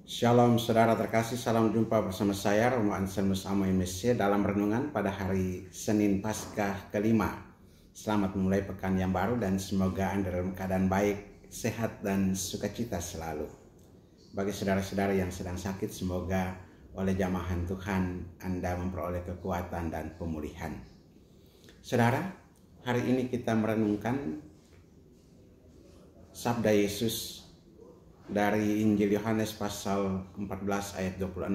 Shalom saudara terkasih, salam jumpa bersama saya Romo Anselmus Amoy Mesye dalam renungan pada hari Senin Paskah kelima. Selamat memulai pekan yang baru dan semoga Anda dalam keadaan baik, sehat dan sukacita selalu. Bagi saudara-saudara yang sedang sakit, semoga oleh jamahan Tuhan Anda memperoleh kekuatan dan pemulihan. Saudara, hari ini kita merenungkan sabda Yesus dari Injil Yohanes pasal 14 ayat 26.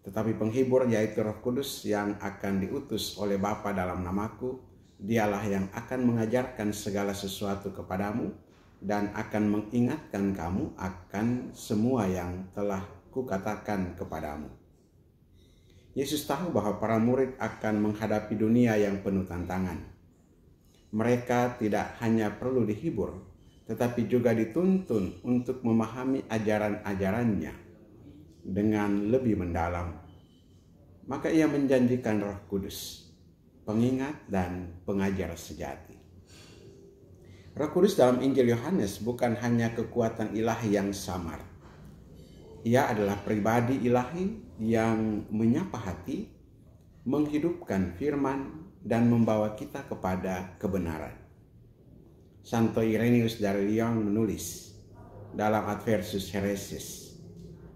Tetapi penghibur, yaitu Roh Kudus yang akan diutus oleh Bapa dalam namaku, dialah yang akan mengajarkan segala sesuatu kepadamu dan akan mengingatkan kamu akan semua yang telah kukatakan kepadamu. Yesus tahu bahwa para murid akan menghadapi dunia yang penuh tantangan. Mereka tidak hanya perlu dihibur, tetapi juga dituntun untuk memahami ajaran-ajarannya dengan lebih mendalam. Maka ia menjanjikan Roh Kudus, pengingat dan pengajar sejati. Roh Kudus dalam Injil Yohanes bukan hanya kekuatan ilahi yang samar. Ia adalah pribadi ilahi yang menyapa hati, menghidupkan firman, dan membawa kita kepada kebenaran. Santo Irenaeus dari Lyon menulis dalam Adversus Heresis,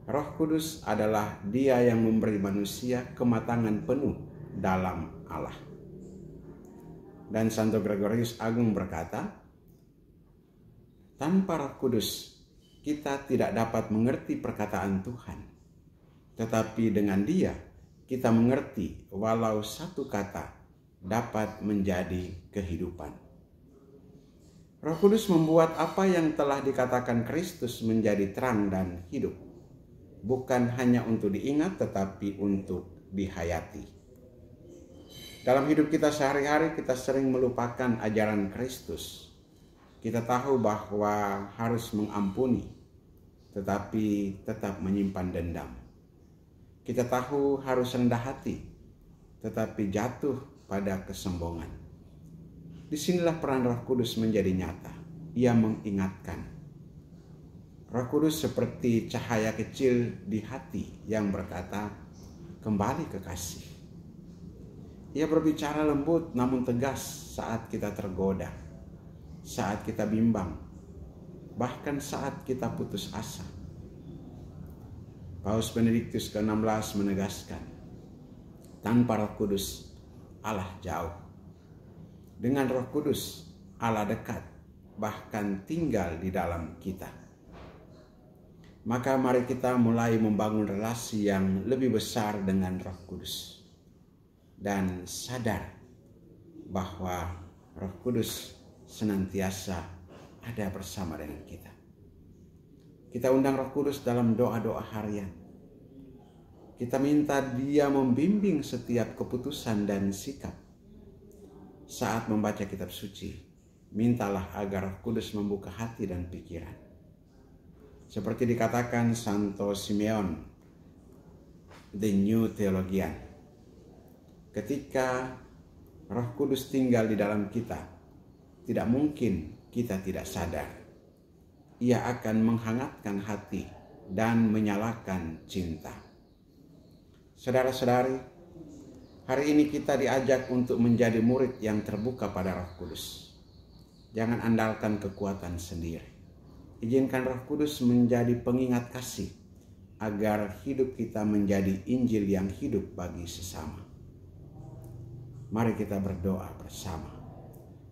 Roh Kudus adalah Dia yang memberi manusia kematangan penuh dalam Allah. Dan Santo Gregorius Agung berkata, tanpa Roh Kudus kita tidak dapat mengerti perkataan Tuhan, tetapi dengan Dia kita mengerti walau satu kata dapat menjadi kehidupan. Roh Kudus membuat apa yang telah dikatakan Kristus menjadi terang dan hidup, bukan hanya untuk diingat tetapi untuk dihayati. Dalam hidup kita sehari-hari kita sering melupakan ajaran Kristus. Kita tahu bahwa harus mengampuni, tetapi tetap menyimpan dendam. Kita tahu harus rendah hati, tetapi jatuh pada kesombongan. Disinilah peran Roh Kudus menjadi nyata. Ia mengingatkan. Roh Kudus seperti cahaya kecil di hati yang berkata, kembali ke kasih. Ia berbicara lembut namun tegas saat kita tergoda, saat kita bimbang, bahkan saat kita putus asa. Paus Benediktus ke-16 menegaskan, tanpa Roh Kudus Allah jauh. Dengan Roh Kudus, Allah dekat, bahkan tinggal di dalam kita. Maka mari kita mulai membangun relasi yang lebih besar dengan Roh Kudus. Dan sadar bahwa Roh Kudus senantiasa ada bersama dengan kita. Kita undang Roh Kudus dalam doa-doa harian. Kita minta Dia membimbing setiap keputusan dan sikap. Saat membaca kitab suci, mintalah agar Roh Kudus membuka hati dan pikiran. Seperti dikatakan Santo Simeon, the New Theologian, ketika Roh Kudus tinggal di dalam kita, tidak mungkin kita tidak sadar. Ia akan menghangatkan hati dan menyalakan cinta. Saudara-saudari, hari ini kita diajak untuk menjadi murid yang terbuka pada Roh Kudus. Jangan andalkan kekuatan sendiri. Izinkan Roh Kudus menjadi pengingat kasih agar hidup kita menjadi Injil yang hidup bagi sesama. Mari kita berdoa bersama.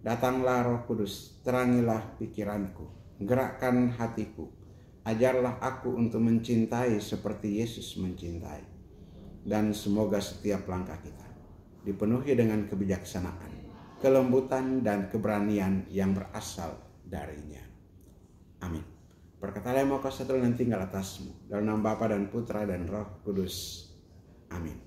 Datanglah Roh Kudus, terangilah pikiranku, gerakkan hatiku. Ajarlah aku untuk mencintai seperti Yesus mencintai. Dan semoga setiap langkah kita dipenuhi dengan kebijaksanaan, kelembutan, dan keberanian yang berasal darinya. Amin. Berkat Allah yang Maha Kuasa turun dan tinggal atasmu, dalam nama Bapa dan Putra dan Roh Kudus. Amin.